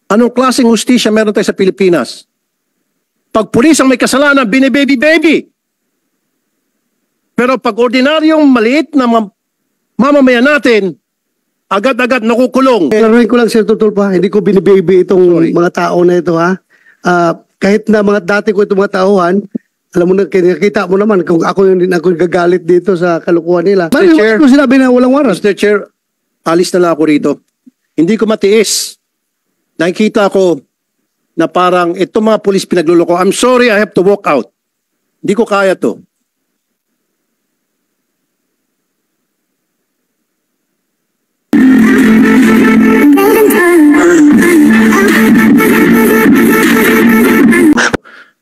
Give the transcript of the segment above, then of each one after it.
Anong klaseng hustisya meron tayo sa Pilipinas? Pag pulis ang may kasalanan, binibaby-baby. Pero pag ordinaryong maliit na mamamayan natin, agad-agad nakukulong. Klaruhin ko lang, Sir Tutulpo, hindi ko binibaby itong mga tao na ito, ha? Kahit na mga dati ko itong mga tauhan, alam mo na, nakita mo naman kung ako yung gagalit dito sa kalukuhan nila. Bakit Chair, mo sinabi na walang warrant? Mr. Chair, alis na lang ako rito. Hindi ko matiis. Nakikita ko na parang itong mga pulis pinagluloko. I'm sorry, I have to walk out. Hindi ko kaya to.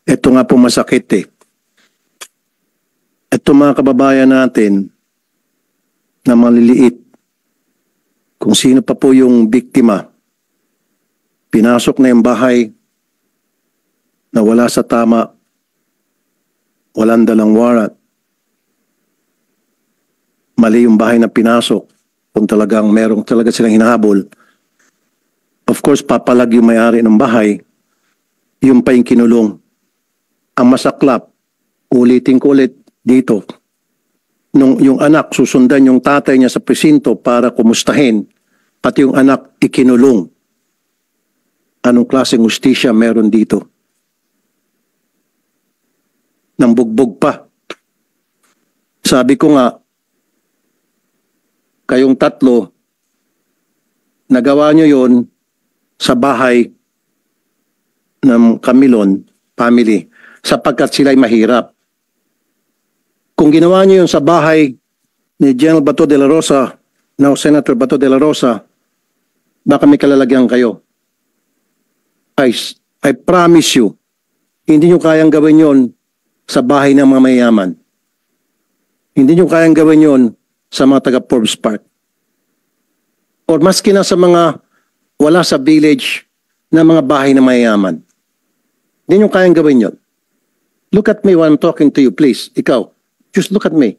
Ito nga po masakit eh. Ito mga kababayan natin na maliliit, kung sino pa po yung biktima, pinasok na yung bahay na wala sa tama, walang dalang warrant. Mali yung bahay na pinasok, kung talagang merong talaga silang hinahabol. Of course, papalag yung may-ari ng bahay, yung pa yung kinulong. Ang masaklap, ulitin ko ulit dito, nung yung anak susundan yung tatay niya sa presinto para kumustahin, pati yung anak ikinulong. Anong klaseng hustisya meron dito? Nang bugbog pa. Sabi ko nga, kayong tatlo, nagawa nyo yon sa bahay ng Camilon family sapagkat sila'y mahirap. Kung ginawa nyo yun sa bahay ni General Bato de la Rosa, now Senator Bato de la Rosa, baka may kalalagyan kayo. I promise you, hindi nyo kayang gawin yon sa bahay ng mga mayayaman. Hindi nyo kayang gawin yon sa mga taga Forbes Park. Or maski na sa mga wala sa village na mga bahay na mayayaman. Hindi nyo kayang gawin yon. Look at me while I'm talking to you, please. Ikaw, just look at me.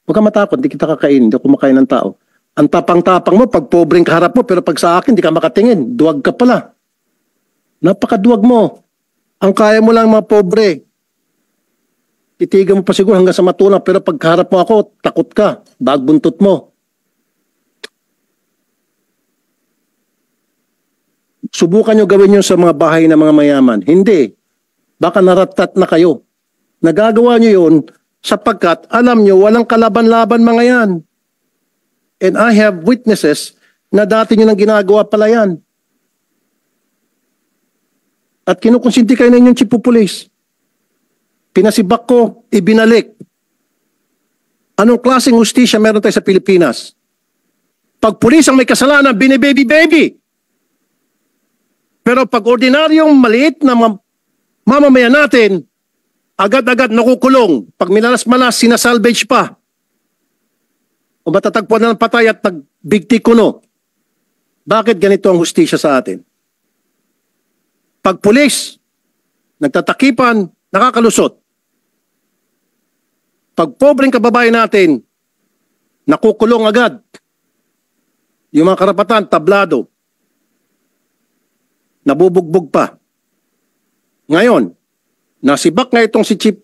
Huwag ka matakot, hindi kita kakainin, hindi ako kumakain ng tao. Ang tapang-tapang mo, pag pobreng kaharap mo, pero pag sa akin, hindi ka makatingin. Duwag ka pala. Napakaduwag mo. Ang kaya mo lang mga pobre. Titigan mo pa siguro hanggang sa matulak, pero pag kaharap mo ako, takot ka. Bagbuntot mo. Subukan nyo gawin yun sa mga bahay ng mga mayaman. Hindi. Baka naratat na kayo. Nagagawa nyo yun sapagkat alam nyo walang kalaban-laban mga yan. And I have witnesses na dati nyo nang ginagawa pala yan. At kinukonsinti kayo na inyong chief of police. Pinasibak ko, ibinalik. Anong klaseng hustisya meron tayo sa Pilipinas? Pag pulis ang may kasalanan, binibaby-baby. Pero pag ordinaryong maliit na mamamayan natin, agad-agad nakukulong. Pag minalas-malas, sinasalvage pa. O matatagpuan na ng patay at nagbigti kuno. Bakit ganito ang hustisya sa atin? Pag pulis, nagtatakipan, nakakalusot. Pag pobreng kababayan natin, nakukulong agad. Yung mga karapatan, tablado. Nabubugbog pa. Ngayon, nasibak nga itong si Chief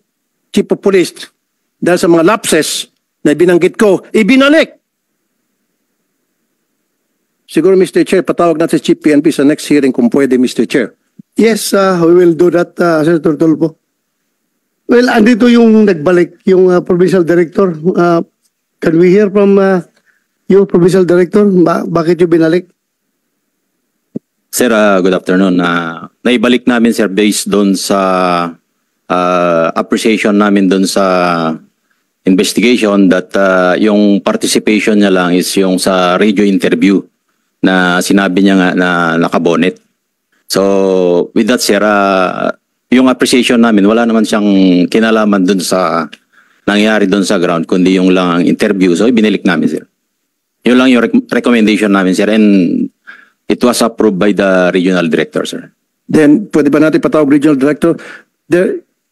of Police dahil sa mga lapses na binanggit ko, ibinalik. Siguro, Mr. Chair, patawag natin si Chief PNP sa next hearing kung pwede, Mr. Chair. Yes, we will do that, Senator Tulfo. Well, andito yung nagbalik, yung Provincial Director. Can we hear from you, Provincial Director? Bakit yung binalik? Sir, good afternoon. Naibalik namin, sir, based doon sa appreciation namin doon sa investigation that yung participation niya lang is yung sa radio interview na sinabi niya nga na nakabonet. So, with that, sir, yung appreciation namin, wala naman siyang kinalaman doon sa nangyari doon sa ground, kundi yung lang ang interview. So, ibinilik namin, sir. Yun lang yung recommendation namin, sir. And it was approved by the regional director, sir. Then, pwede ba natin patawag regional director?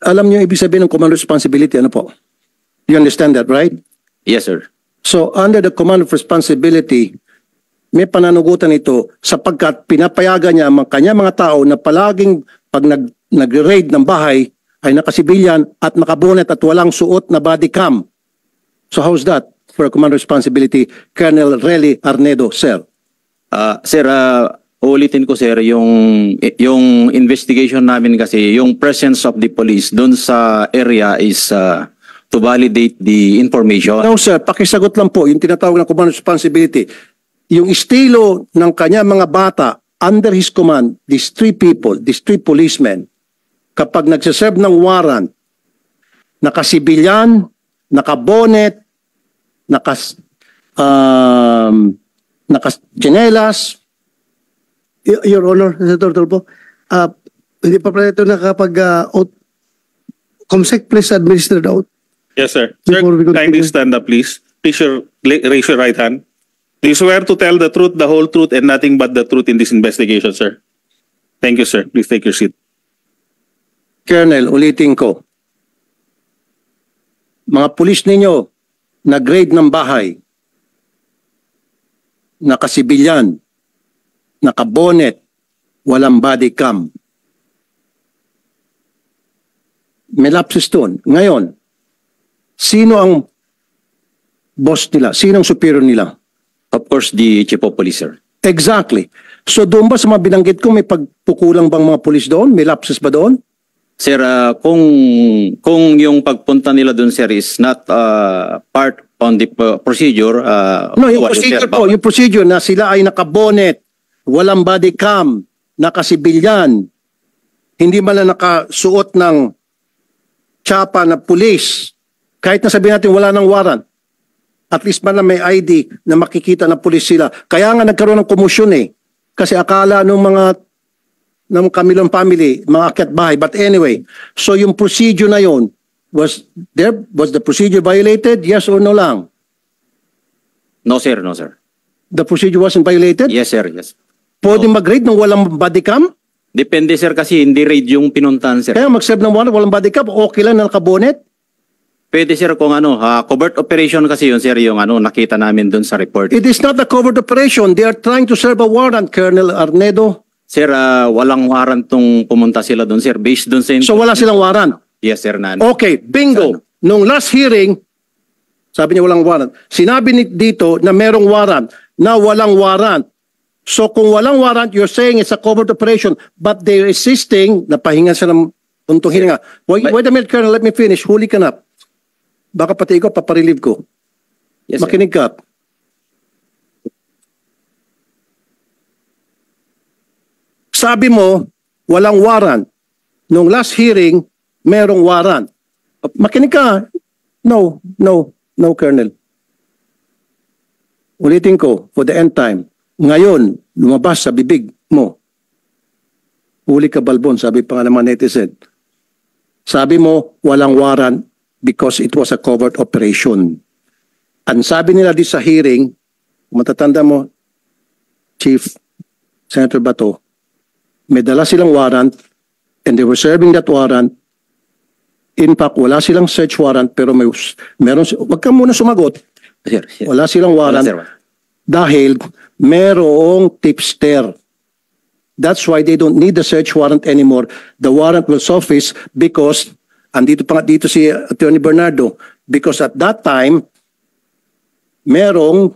Alam niyo ibig sabihin ng command responsibility, ano po? You understand that, right? Yes, sir. So, under the command of responsibility, may pananagutan ito sapagkat pinapayagan niya ang kanya mga tao na palaging pag nag-raid ng bahay ay nakasibilyan at nakabonet at walang suot na body cam. So how's that for a command responsibility, Colonel Relly Arnedo, sir? Sir, ulitin ko sir, yung investigation namin kasi, yung presence of the police doon sa area is to validate the information. No sir, pakisagot lang po yung tinatawag na command responsibility. Yung estilo ng kanya mga bata under his command, these three people, these three policemen, kapag nagsiserve ng warrant, nakasibilyan, nakabonet, nakachinelas. Your Honor, Senator Tulfo, hindi pa pala ito nakapag-oath. COMSEC, please administer the oath. Yes, sir. Sir, Before we continue. kindly stand up, please. Please raise your right hand. Do you swear to tell the truth, the whole truth, and nothing but the truth in this investigation, sir? Thank you, sir. Please take your seat. Colonel, ulitin ko. Mga pulis ninyo, nag-raid ng bahay, nakasibilyan, nakabonet, walang body cam. May lapses doon. Ngayon, sino ang boss nila? Sino ang superior nila? Of course, the chief of police, sir. Exactly. So doon ba sa mga binanggit ko, may pagpukulang bang mga pulis doon? May lapses ba doon? Sir, kung yung pagpunta nila doon, sir, is not part on the procedure. No, yung well, procedure sir, po, yung procedure na sila ay nakabonet, walang body cam, nakasibilyan, hindi man lang nakasuot ng tsapa na pulis, kahit na sabihin natin wala ng warrant, at least man lang may ID na makikita na pulis sila. Kaya nga nagkaroon ng komosyon eh. Kasi akala ng Camilon family, mga akyat bahay. But anyway, so yung procedure na yon, was the procedure violated? Yes or no lang? No, sir. No, sir. The procedure wasn't violated? Yes, sir. Yes. Pwede mag-raid ng walang body cam? Depende, sir, kasi hindi raid yung pinuntahan, sir. Kaya mag-serve ng warrant, walang body cam, okay lang na nakabonet? Pwede, sir, kung covert operation kasi yun, sir, yung nakita namin doon sa report. It is not a covert operation. They are trying to serve a warrant, Colonel Arnedo. Sir, walang warrant tong pumunta sila doon, sir. Based doon sa... So wala silang warrant? Yes, sir. Okay, bingo. Nung last hearing, sabi niya walang warrant. Sinabi dito na merong warrant, na walang warrant. So kung walang warrant, you're saying it's a covert operation, but they're resisting, napahinga sila ng puntong hininga. Wait a minute, Colonel, let me finish. Huli ka na. Baka pati ikaw, paparelieve ko. Yes, sir. Makinig ka. Sabi mo, walang warrant. Nung last hearing, merong warrant. Makinig ka. No, Colonel. Ulitin ko, for the end time. Ngayon, lumabas sa bibig mo. Huli ka, Balbon, sabi pa nga naman netizen. Sabi mo, walang warrant because it was a covert operation. Ang sabi nila di sa hearing, kung matatanda mo, Chief Senator Bato, may dala silang warrant and they were serving that warrant. In fact, wala silang search warrant pero meron, wag ka muna sumagot. Sir, sir. Wala silang warrant Wala, sir. dahil merong tipster. That's why they don't need the search warrant anymore. The warrant will suffice because andito pa nga dito si Attorney Bernardo, because at that time, merong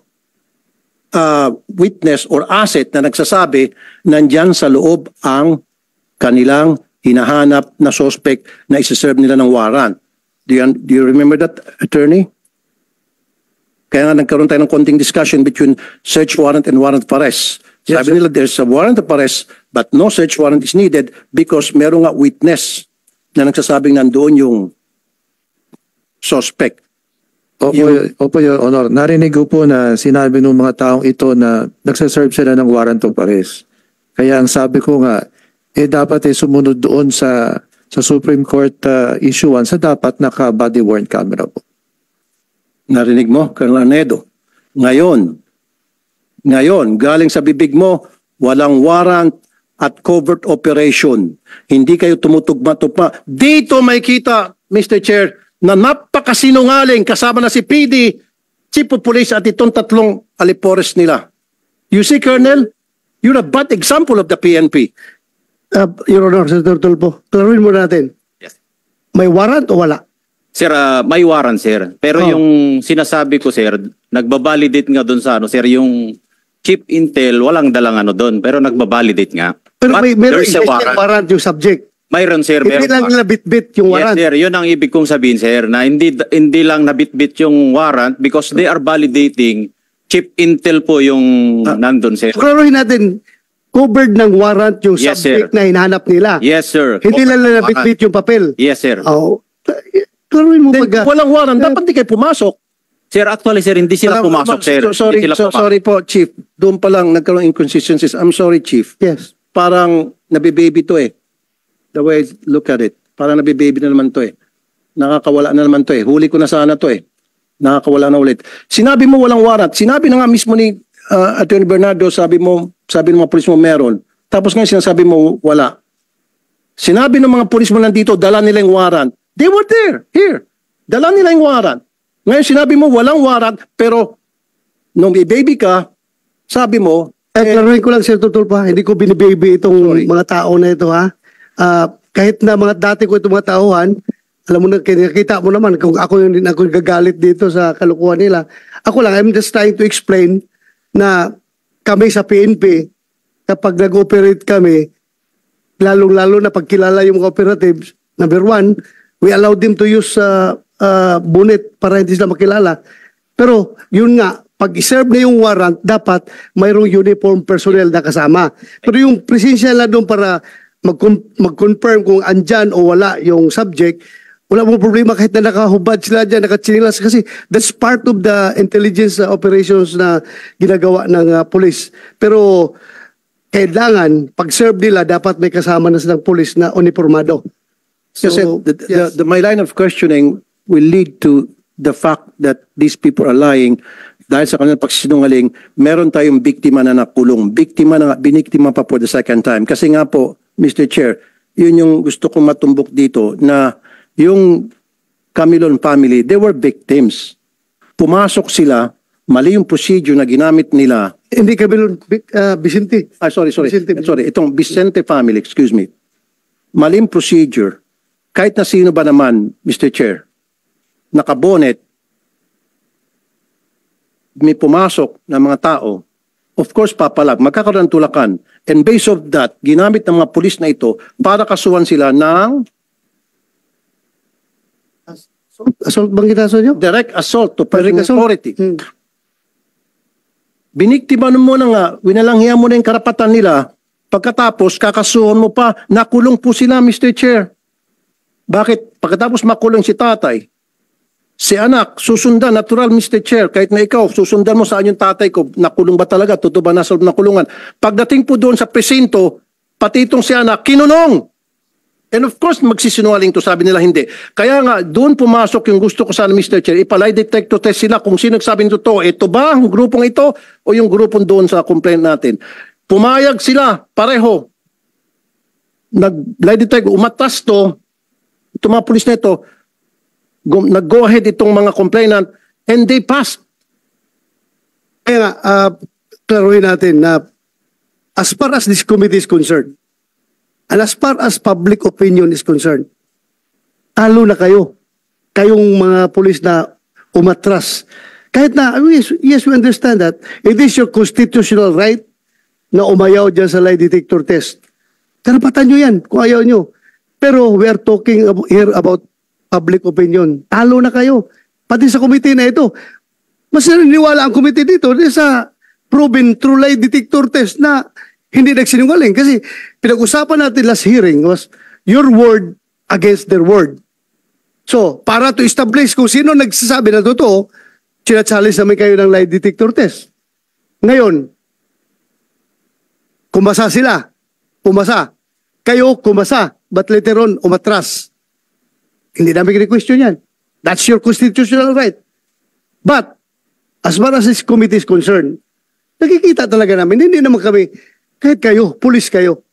witness or asset na nagsasabi nandyan sa loob ang kanilang hinahanap na suspect na isa-serve nila ng warrant. Do you remember that, Attorney? Kaya nga nagkaroon tayo ng konting discussion between search warrant and warrant of arrest. Yes, Sabi nila there's a warrant of arrest but no search warrant is needed because merong nga witness na nagsasabing nandoon yung suspect. Opo, Your Honor. Narinig ko po na sinabi ng mga taong ito na nagsaserve sila ng warrant of arrest. Kaya ang sabi ko nga, dapat sumunod doon sa Supreme Court issuance sa dapat naka-body worn camera po. Narinig mo, Colonel Arnedo. Ngayon, galing sa bibig mo, walang warrant at covert operation. Hindi kayo tumutugma-tugma. Dito may kita, Mr. Chair, na napakasinungaling kasama na si PD, Chief of Police at itong tatlong alipores nila. You see, Colonel, you're a bad example of the PNP. Your Honor, Senator Tulfo, klaruhin mo natin. Yes. May warrant o wala? Sir, may warrant, sir. Pero Oh. yung sinasabi ko, sir, nagbabalidate nga doon sa ano, sir, yung chip intel, walang dalang ano doon, pero nagbabalidate nga. Pero But meron there's a existing warrant yung subject. Mayroon, sir. Hindi lang nila bit-bit yung warrant. Yes, sir. Yun ang ibig kong sabihin, sir, na hindi lang nabit-bit yung warrant because they are validating chip intel po yung nandun, sir. Klaruhin natin, covered ng warrant yung Yes, subject sir. na hinahanap nila. Yes, sir. Hindi lang nila bit-bit yung papel. Yes, sir. Oh, klaruhin mo Then, pag... walang warrant, dapat di kayo pumasok. Sir, actually, sir, hindi sila pumasok, sir. Sorry, Hindi sila pumasok. sorry po, Chief. Doon pa lang nagkaroon inconsistencies. I'm sorry, Chief. Yes. Parang nabibaby to eh. The way I look at it. Parang nabibaby na naman to eh. Nakakawala na naman to eh. Huli ko na sana to eh. Nakakawala na ulit. Sinabi mo walang warrant. Sinabi na nga mismo ni Attorney Bernardo, sabi ng mga polis mo meron. Tapos ngayon sinasabi mo wala. Sinabi ng mga polis mo nandito, dala nila yung warrant. They were there, here. Dala nila yung warrant. Ngayon sinabi mo walang warrant, pero nung baby ka, sabi mo, Klaruhin ko lang, Sir Tulfo, hindi ko binibaby itong mga tao na ito, ha? Kahit na mga dati ko itong mga tauhan, alam mo na, nakita mo naman kung ako yung gagalit dito sa kalukuhan nila. Ako lang, I'm just trying to explain na kami sa PNP, kapag nag-operate kami, lalong-lalo na pagkilala yung mga operatives, number one, we allow them to use bonnet para hindi sila makilala. Pero yun nga, pag i-serve na yung warrant, dapat mayroong uniform personnel na kasama. Pero yung presensya lang doon para mag-confirm kung andyan o wala yung subject, wala mong problema kahit na nakahubad sila dyan, nakatsinilas. Kasi that's part of the intelligence operations na ginagawa ng police. Pero kailangan, pag-serve nila, dapat may kasama na silang police na uniformado. kasi yes. my line of questioning will lead to the fact that these people are lying dahil sa kanilang pagsinungaling, meron tayong biktima na nakulong. Biniktima pa for the second time. Kasi nga po, Mr. Chair, yun yung gusto kong matumbok dito na yung Camilon family, they were victims. Pumasok sila, mali yung procedure na ginamit nila. Hindi Camilon, Vicente. Sorry. Vicente. Sorry, itong Vicente family, excuse me. Maling procedure. Kahit na sino ba naman, Mr. Chair, nakabonet, may pumasok na mga tao, of course, papalag, magkakaroon ng tulakan. And based of that, ginamit ng mga pulis na ito para kasuhan sila ng Assault bang kinaso nyo? direct assault to Direct personal assault? authority. Biniktima mo na nga, winalanghiya mo na yung karapatan nila, pagkatapos kakasuhan mo pa, nakulong po sila, Mr. Chair. Bakit? Pagkatapos makulong si tatay, si anak, susundan, natural, Mr. Chair, kahit na ikaw, susundan mo saan yung tatay ko, nakulong ba talaga, totoo ba nasa loob ng kulungan. Pagdating po doon sa presinto, pati itong si anak, kinunong. And of course, magsisinungaling to, sabi nila hindi. Kaya nga, doon pumasok yung gusto ko sana, Mr. Chair, ipalay detector test sila kung sino nagsabi nito to. Ito ba ang grupong ito o yung grupong doon sa complaint natin? Pumayag sila, pareho. Nag-lie detector, umatas to, itong mga pulis na ito, nag-go ahead itong mga complainant and they passed. Kaya nga, klaruhin natin na as far as this committee is concerned, and as far as public opinion is concerned, talo na kayo. Kayong mga pulis na umatras. Kahit na, yes, we understand that. It is your constitutional right na umayaw dyan sa lie detector test. Karapatan nyo yan kung ayaw nyo. Pero we are talking here about public opinion. Talo na kayo. Pati sa committee na ito. Mas naniniwala ang committee dito sa proven true lie detector test na hindi nagsinungaling. Kasi pinag-usapan natin last hearing was your word against their word. So, para to establish kung sino nagsasabi na totoo, sinachallenge namin kayo ng lie detector test. Ngayon, kumasa sila. Kumasa. Kayo, kumasa. But later on, umatras. Hindi namin kini-question yan. That's your constitutional right. But, as far as this committee is concerned, nakikita talaga namin, hindi naman kami, kahit kayo, pulis kayo,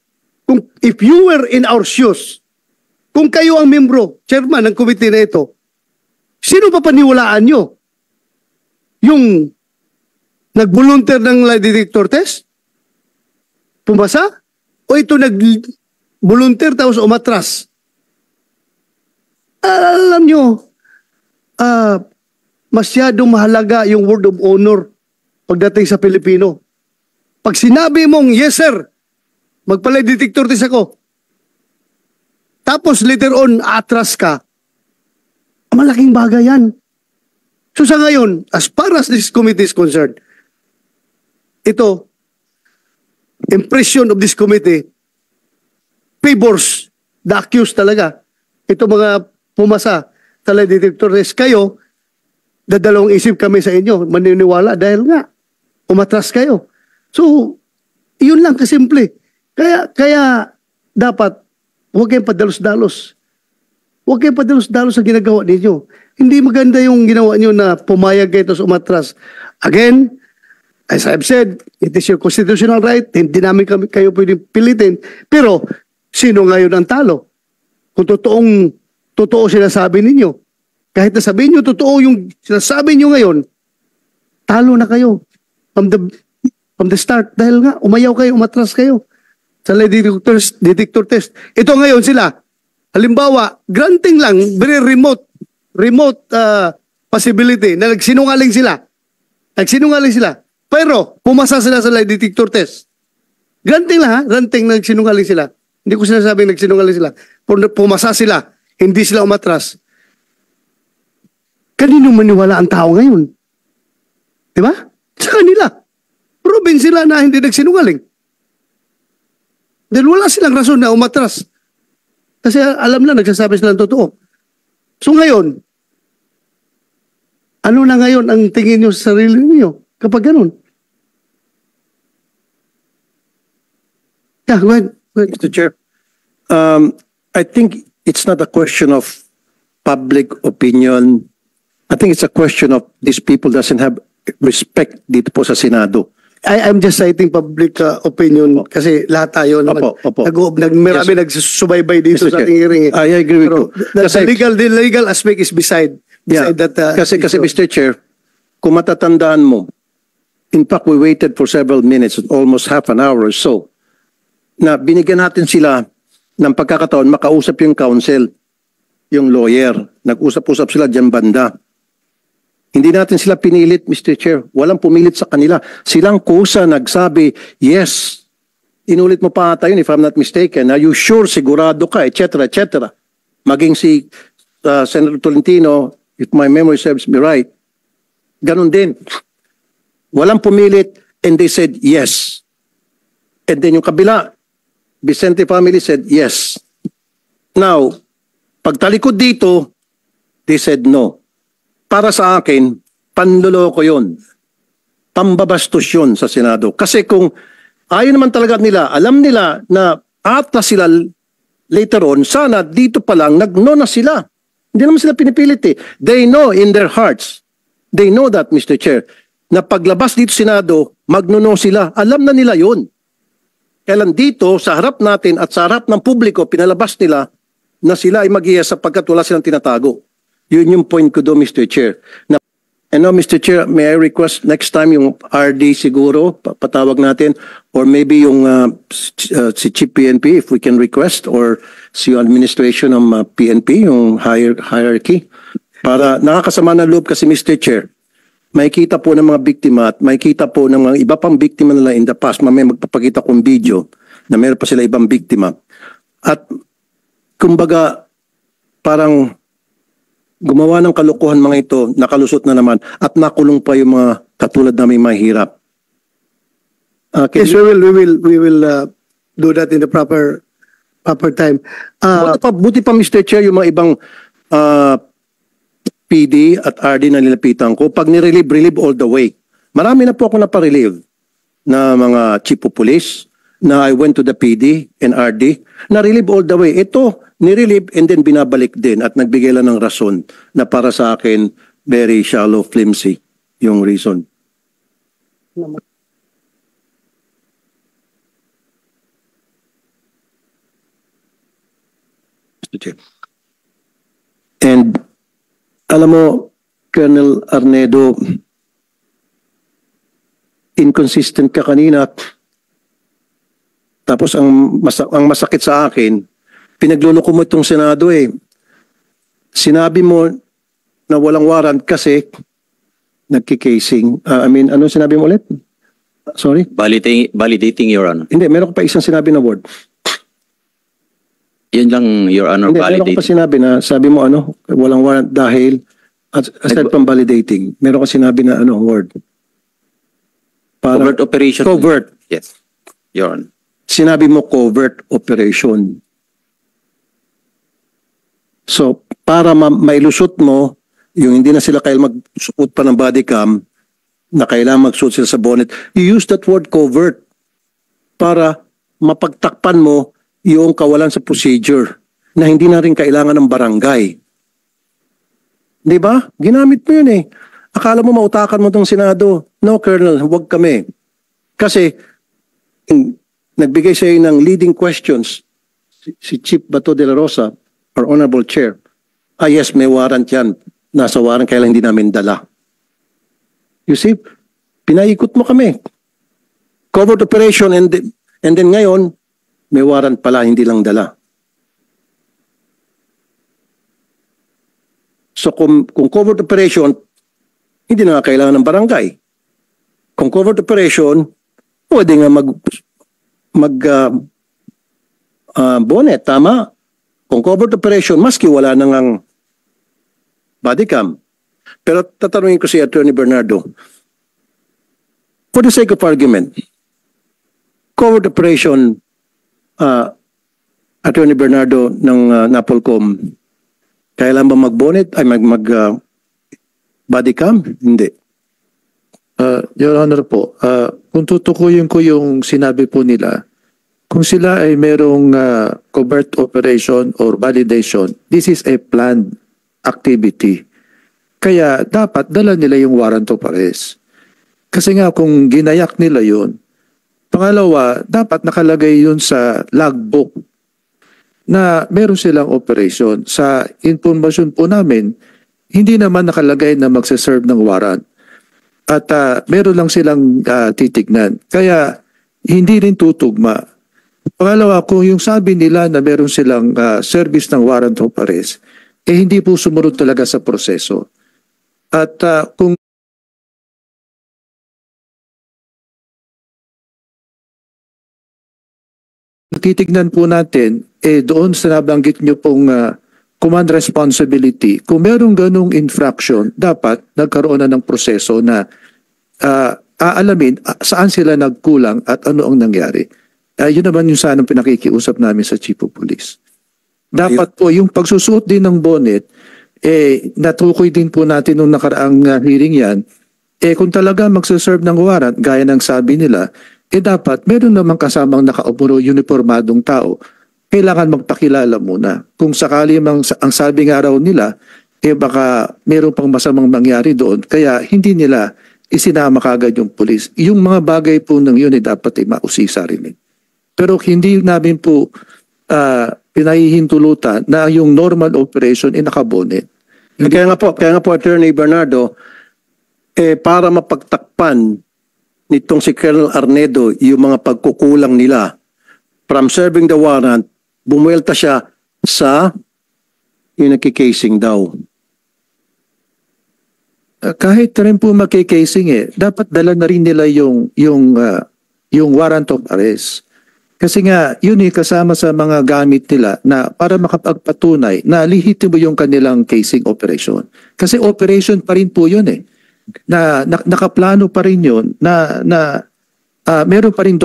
if you were in our shoes, kung kayo ang membro, chairman ng committee na ito, sino pa paniwalaan nyo? Yung nag-volunteer ng lie detector test? Pumasa? O ito nag-volunteer tapos umatras? Alam nyo, masyadong mahalaga yung word of honor pagdating sa Pilipino. Pag sinabi mong, yes sir, magpa-lie detector test ako, tapos later on, atras ka, malaking bagay yan. So sa ngayon, as far as this committee is concerned, ito, impression of this committee favors the accused talaga. Ito mga pumasa sa lie detector test. Kayo, dadalawang isip kami sa inyo, maniniwala dahil nga, umatras kayo. So, yun lang kasimple. Kaya dapat, huwag kayong padalos-dalos. Huwag kayong padalos-dalos sa ginagawa ninyo. Hindi maganda yung ginawa nyo na pumayag kayo tapos umatras. Again, as I've said, it is your constitutional right. Hindi namin kayo pwedeng pilitin. Pero, sino ngayon ang talo? Kung totoo sinasabi ninyo. Kahit na sabihin nyo, totoo yung sinasabi nyo ngayon, talo na kayo. From the start. Dahil nga, umayaw kayo, umatras kayo. Sa lie detector test. Ito ngayon sila. Halimbawa, granting lang, very remote possibility na nagsinungaling sila. Pero, pumasa sila sa lie detector test. Granting lang ha, granting na nagsinungaling sila. Hindi ko sinasabing nagsinungaling sila. Pumasa sila, hindi sila umatras. Kanino maniwala ang tao ngayon? Diba? Sa kanila. Proven sila na hindi nagsinungaling. Dahil wala silang rason na umatras. Kasi alam na, nagsasabi sila ng totoo. So ngayon, ano na ngayon ang tingin nyo sa sarili niyo kapag ganun? Yeah, go ahead. Mr. Chair, I think it's not a question of public opinion. I think it's a question of these people doesn't have respect dito po sa Senado. I'm just citing public opinion kasi lahat tayo naman. Opo. Marami nagsusubaybay dito Mr. sa Chair, ating hearing. I agree with you. The legal aspect is beside that. Kasi issue. Mr. Chair, kung matatandaan mo, in fact, we waited for several minutes, almost half an hour or so, na binigyan natin sila ng pagkakataon makausap yung counsel, yung lawyer. Nag-usap-usap sila dyan banda. Hindi natin sila pinilit, Mr. Chair. Walang pumilit sa kanila. Silang kusa nagsabi, yes. Inulit mo pa ata yun, if I'm not mistaken. Are you sure, sigurado ka, etc., etc. Maging si Senator Tolentino, if my memory serves me right, ganun din. Walang pumilit, and they said yes. And then yung kabila, Vicente family said yes. Now, pagtalikod dito, they said no. Para sa akin, panloloko yun. Pambabastos yun sa Senado. Kasi kung ayaw naman talaga nila, alam nila na atlas sila later on, sana dito pa lang, nag-no na sila. Hindi naman sila pinipilit eh. They know in their hearts, they know that, Mr. Chair, na paglabas dito Senado, magno-no sila. Alam na nila yun. Kailan dito, sa harap natin at sa harap ng publiko, pinalabas nila na sila ay mag-iya sapagkat wala silang tinatago. Yun yung point ko do, Mr. Chair. And now, Mr. Chair, may I request next time yung RD siguro, patawag natin, or maybe yung si Chief PNP, if we can request, or si yung administration ng PNP, yung hierarchy, para nakakasama na loob kasi, Mr. Chair, makikita po ng mga biktima at makikita po ng mga iba pang biktima nila in the past, mamaya magpapakita kong video na meron pa sila ibang biktima. At kumbaga, parang gumawa ng kalokohan mga ito, nakalusot na naman, at nakulong pa yung mga katulad namin mahirap. Yes, we will do that in the proper time. Buti pa, Mr. Chair, yung mga ibang PD at RD na nilapitan ko, pag nirelieve all the way. Marami na po ako naparelieve na mga chief of police, na I went to the PD and RD, na-relieve all the way. Ito, nirelieve and then binabalik din at nagbigay lang ng rason na para sa akin, very shallow, flimsy yung reason. And alam mo, Colonel Arnedo, inconsistent ka kanina. Tapos ang masakit sa akin, pinagluloko mo itong Senado eh. Sinabi mo na walang warrant kasi nagkikasing. Ano sinabi mo ulit? Sorry? Validating, Your Honor. Hindi, meron ko pa isang sinabi na word. Yun lang, Your Honor, Hindi, meron ko validating. pa sinabi na, sabi mo walang warrant dahil, aside from validating, meron ko sinabi na word. Covert operation. Covert. Yes, Your Honor. Sinabi mo covert operation. So, para mailusot mo, yung hindi na sila kailangan magsuot pa ng body cam, na kailangan magsuot sila sa bonnet, you use that word covert para mapagtakpan mo yung kawalan sa procedure na hindi na rin kailangan ng barangay. Di ba? Ginamit mo yun eh. Akala mo mautakan mo tong Senado. No, Colonel, huwag kami. Kasi, nagbigay sa iyo ng leading questions si Chief Bato de la Rosa, our Honorable Chair. Yes, may warrant yan. Nasa warrant, kaya lang hindi namin dala. You see, pinaikot mo kami. Covert operation and then ngayon, may warrant pala, hindi lang dala. So kung covert operation, hindi na kailangan ng barangay. Kung covert operation, pwede nga bonnet, tama? Kung covert operation, maski wala nang body cam. Pero tatanungin ko si Attorney Bernardo, for the sake of argument, covert operation, Attorney Bernardo ng NAPOLCOM, kailan ba mag-bonnet, body cam? Hindi. Your Honor po, kung tutukuyin ko yung sinabi po nila, kung sila ay merong covert operation or validation, this is a planned activity. Kaya dapat dala nila yung warrant of arrest. Kasi nga kung ginayak nila yun, pangalawa, dapat nakalagay yun sa logbook na meron silang operation. Sa informasyon po namin, hindi naman nakalagay na magsaserve ng warrant. At meron lang silang titignan. Kaya hindi rin tutugma. Pangalawa, kung yung sabi nila na meron silang service ng warrant of arrest, hindi po sumunod talaga sa proseso. At kung titignan po natin, doon sa nabanggit nyo pong command responsibility, kung merong ganong infraction, dapat nagkaroon na ng proseso na aalamin saan sila nagkulang at ano ang nangyari. Yun naman yung sanang pinakikiusap namin sa Chief of Police. Dapat po yung pagsusuot din ng bonnet, natukoy din po natin nung nakaraang hearing yan, kung talaga magsaserve ng warrant, gaya ng sabi nila, dapat meron namang kasamang nakaupo uniformadong tao, kailangan magpakilala muna. Kung sakali ang sabi nga raw nila, baka meron pang masamang mangyari doon, kaya hindi nila isinama kagad yung pulis. Yung mga bagay po ng yun dapat mausisa rin. Pero hindi namin po pinahihintulutan na yung normal operation nakabonet. Kaya nga po Attorney Bernardo, para mapagtakpan nitong si Colonel Arnedo yung mga pagkukulang nila from serving the warrant, bumuelta siya sa yung nagkikasing daw. Kahit rin po magkikasing dapat dala na rin nila yung warrant of arrest. Kasi nga, yun kasama sa mga gamit nila na para makapagpatunay na lihitimo yung kanilang casing operation. Kasi operation pa rin po yun Na nakaplano pa rin yun na meron pa rin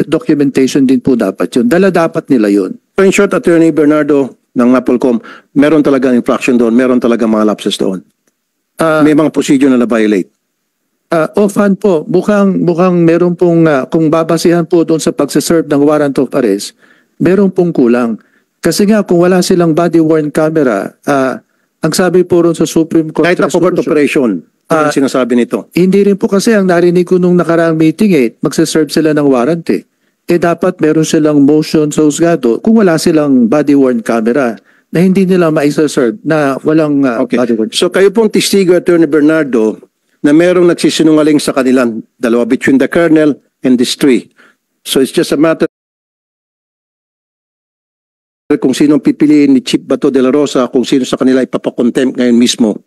documentation din po dapat yun. Dala dapat nila yun. So in short, Attorney Bernardo ng NAPOLCOM, meron talaga infraction doon, meron talaga mga lapses doon. May mga procedure na na-violate. Offhand po, mukhang meron pong, kung babasihan po doon sa pagsaserve ng warrant of arrest, meron pong kulang. Kasi nga, kung wala silang body-worn camera, ang sabi po ron sa Supreme Court Kahit na covert operation, ang sinasabi nito. Hindi rin po kasi ang narinig ko nung nakaraang meeting magsaserve sila ng warrant dapat meron silang motion sa husgado kung wala silang body-worn camera na hindi nila ma-serve na walang Okay. body-worn. So kayo pong testigo, Attorney Bernardo, na merong nagsisinungaling sa kanilang dalawa, between the colonel and these three. So it's just a matter kung sino pipiliin ni Chief Bato de la Rosa, kung sino sa kanila ipapakontempt ngayon mismo.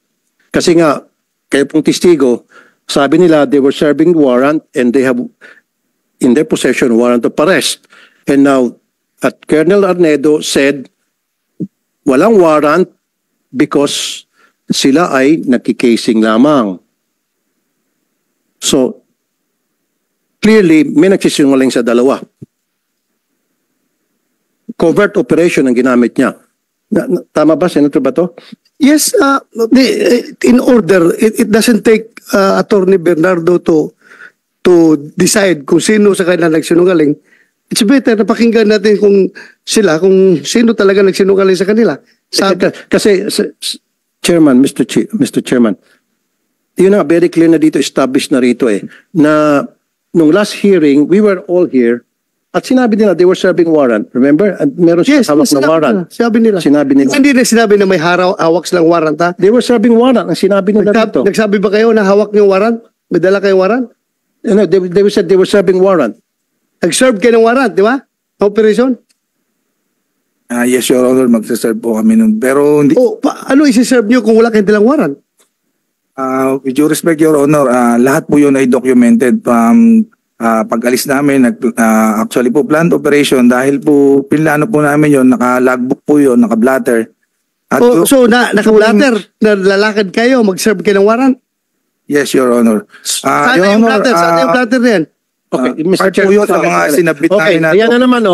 Kasi nga, kayo pong testigo, sabi nila they were serving warrant and they have in their possession warrant of arrest. And now, at Colonel Arnedo said, walang warrant because sila ay nakikasing lamang. So, clearly, may nagsisinungaling sa dalawa. Covert operation ang ginamit niya. Tama ba, Senator Bato? Yes, in order, it doesn't take Attorney Bernardo to decide kung sino sa kanila nagsinungaling. It's better na pakinggan natin kung sino talaga nagsinungaling sa kanila. Kasi, Chairman, Mr. Chairman, yun na, very clear na dito, established na rito na nung last hearing, we were all here, at sinabi nila, they were serving warrant. Remember? At meron siya hawak na warrant. Sinabi nila. Hindi na sinabi na may hawak silang warrant, ha? They were serving warrant. Ang sinabi nila dito. Nagsabi ba kayo na hawak niyo warrant? May dala kayong warrant? No, they said they were serving warrant. Nag-serve kayo ng warrant, di ba? Operation? Yes, Your Honor, magsaserve po kami nun. Pero hindi, Ano isi-serve niyo kung wala kayong dalang warrant? with due respect, Your Honor, lahat po yun ay documented. Pag-alis namin, actually po planned operation dahil po pinlano po namin yun, naka-logbook po yun, naka-blatter. At So, naka-blatter, nalalakad kayo, mag-serve kayo ng warrant? Yes, Your Honor. Saan Your yung Honor, blatter? Saan yung blatter na yan? Okay, Mr. part Chair. po yun sa mga sinabit Okay, namin na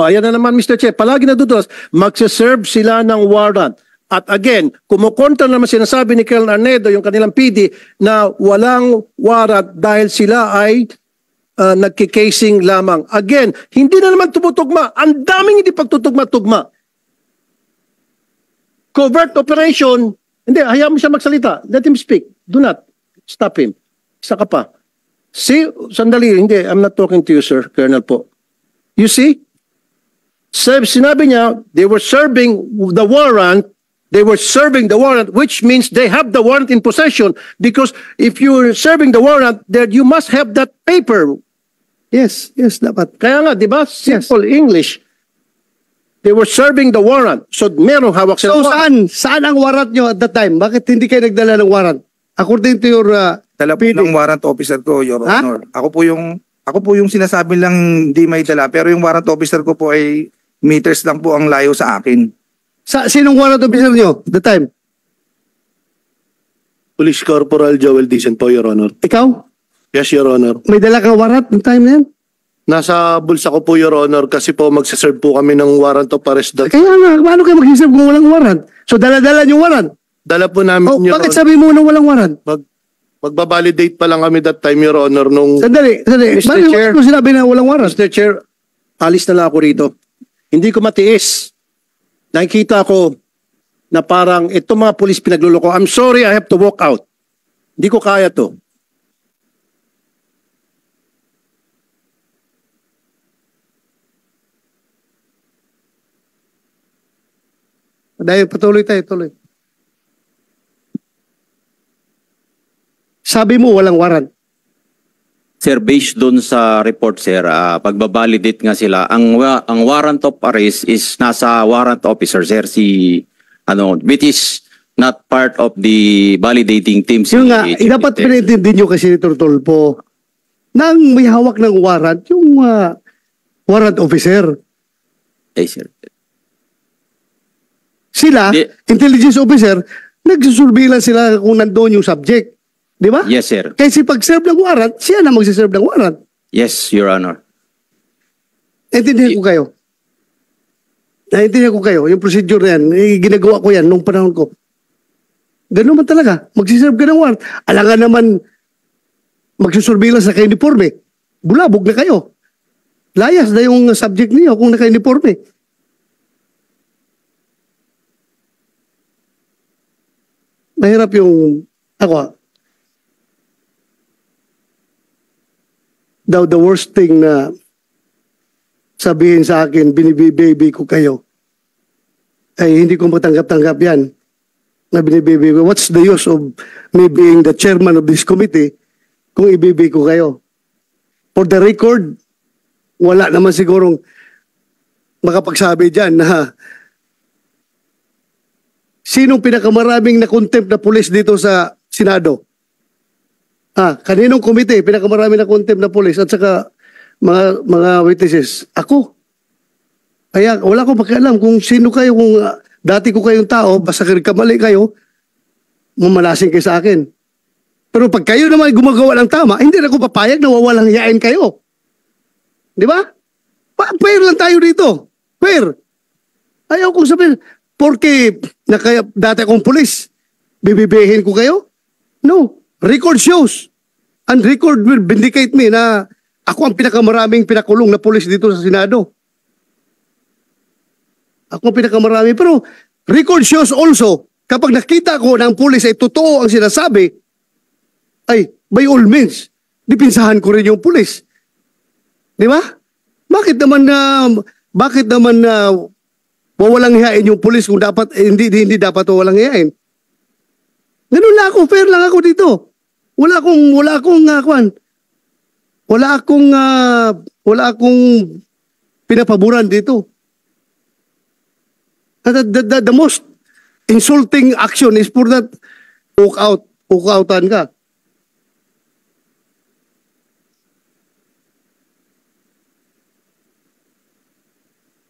ayan na naman, Mr. Chair. Palagi nadudulas, magsaserve sila ng warrant. At again, kumukontra naman sinasabi ni Colonel Arnedo, yung kanilang PD, na walang warrant dahil sila ay nagkikasing lamang. Again, hindi na naman tumutugma. Ang daming hindi pagtutugma-tugma. Covert operation, hindi, hayaan mo siya magsalita. Let him speak. Do not stop him. Isa ka pa. See, sandali, hindi, I'm not talking to you, sir, Colonel po. You see? Sinabi niya, they were serving the warrant, which means they have the warrant in possession, because if you're serving the warrant, then you must have that paper. Yes, dapat. Kaya nga, di ba? Simple English. They were serving the warrant. So, merong hawak sila. So, saan ang warrant nyo at that time? Bakit hindi kayo nagdala ng warrant? According to your dala po ng warrant officer ko, Your Honor. Ako po yung sinasabi lang hindi may dala, pero yung warrant officer ko po ay meters lang po ang layo sa akin. Sinong warrant officer nyo at that time? Police Corporal Joel Dicen po, Your Honor. Ikaw? Yes, Your Honor. May dala kang warrant ng time na yan? Nasa bulsa ko po, Your Honor, kasi po magsaserve po kami ng warrant of arrest. Kaya nga, paano kayo mag-reserve kung walang warrant? So, dala-dala yung warrant. Dala po namin, Your Bakit Honor. sabi mo na walang warrant? Magbabalidate pa lang kami that time, Your Honor, nung... Sandali. Mr. Chair. Bakit mo sinabi na walang warrant? Mr. Chair, alis na lang ako rito. Hindi ko matiis. Nakikita ko na parang itong mga pulis pinagluloko. I'm sorry, I have to walk out. Hindi ko kaya to. Dahil patuloy tayo, tuloy. Sabi mo walang warrant. Sir, based dun sa report, sir, pagbabalidate nga sila, ang warrant of arrest is nasa warrant officer, sir, which is not part of the validating team. Yung nga, dapat pinintindi nyo kasi ni Tortolpo nang may hawak ng warrant, yung warrant officer. Ay, sir. Sila, intelligence officer, nagsusurveillance sila kung nandoon yung subject. Di ba? Yes, sir. Kasi pag-serve ng warrant, siya na magsiserve ng warrant. Yes, Your Honor. Naintindihan ko kayo. Naintindihan ko kayo. Yung procedure na yan, ginagawa ko yan nung panahon ko. Ganun man talaga. Magsiserve ka ng warrant. Alangan naman magsusurveillance na ka-uniforme. Bulabog na kayo. Layas na yung subject niyo kung naka-uniforme. Mahirap yung ako. The worst thing na sabihin sa akin, binibibaby ko kayo, ay hindi ko matanggap-tanggap yan. Na binibaby ko, what's the use of me being the chairman of this committee kung ibibigay ko kayo. For the record, wala naman sigurong makapagsabi dyan na sinong pinakamaraming na contempt na pulis dito sa Senado? Kaninong komite pinakamaraming na contempt na pulis at saka mga witnesses? Ako. Kaya wala akong pakialam kung sino kayo, kung dati ko kayong tao, basta kamali kayo, mamalasing kayo sa akin. Pero pag kayo naman gumagawa ng tama, hindi na ako papayag na wawalang hiyain kayo. Di ba? Fair lang tayo dito. Fair. Ayaw kong sabihin, porque dati akong pulis, bibibihin ko kayo? No. Record shows. And record will vindicate me na ako ang pinakamaraming pinakulong na pulis dito sa Senado. Ako ang pinakamarami. Pero record shows also, kapag nakita ko ng pulis ay totoo ang sinasabi, ay by all means, dipinsahan ko rin yung pulis. Di ba? Bakit naman wawalang hiyain yung pulis kung dapat hindi dapat wawalang hiyain? Ganun lang ako, fair lang ako dito. Wala akong pinapaboran dito. The most insulting action is for that walk-outan ka.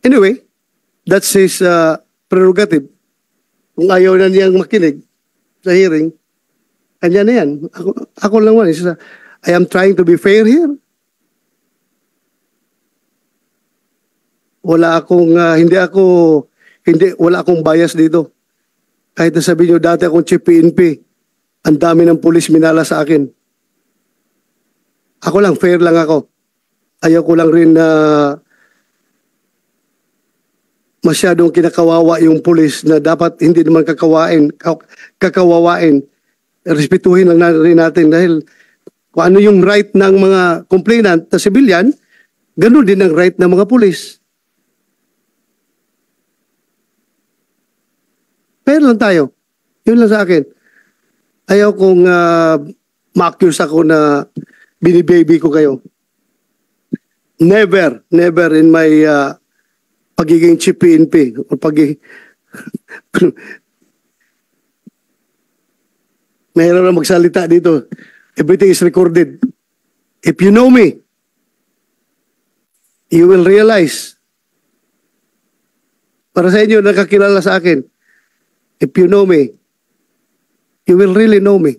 Anyway, that's his prerogative. Kung ayaw na niyang makinig sa hearing, kanya na yan. Ako lang man. I am trying to be fair here. Wala akong bias dito. Kahit na sabihin nyo, dati akong chief PNP, ang dami ng pulis minala sa akin. Ako lang, fair lang ako. Ayaw ko lang rin na masyadong kinakawawa yung pulis na dapat hindi naman kakawawain. Respetuhin lang rin natin dahil kung ano yung right ng mga complainant na civilian, ganun din ang right ng mga pulis. Fair lang tayo. Yun lang sa akin. Ayaw kong ma-accuse ako na binibaby ko kayo. Never in my pagiging chief PNP o mayroon na magsalita dito. Everything is recorded. If you know me, you will realize, para sa inyo nakakilala sa akin, if you know me, you will really know me.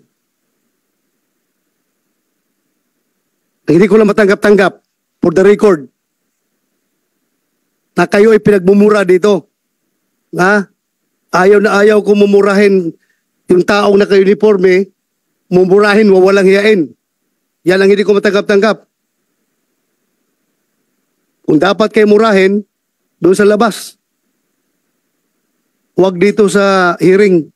Hindi ko lang matanggap-tanggap for the record na kayo ay pinagmumura dito. Ayaw na ayaw ko mumurahin yung taong naka-uniforme, mumurahin, wawalang hiyain. Yan ang hindi ko matanggap-tanggap. Kung dapat kayo murahin, doon sa labas. Huwag dito sa hearing.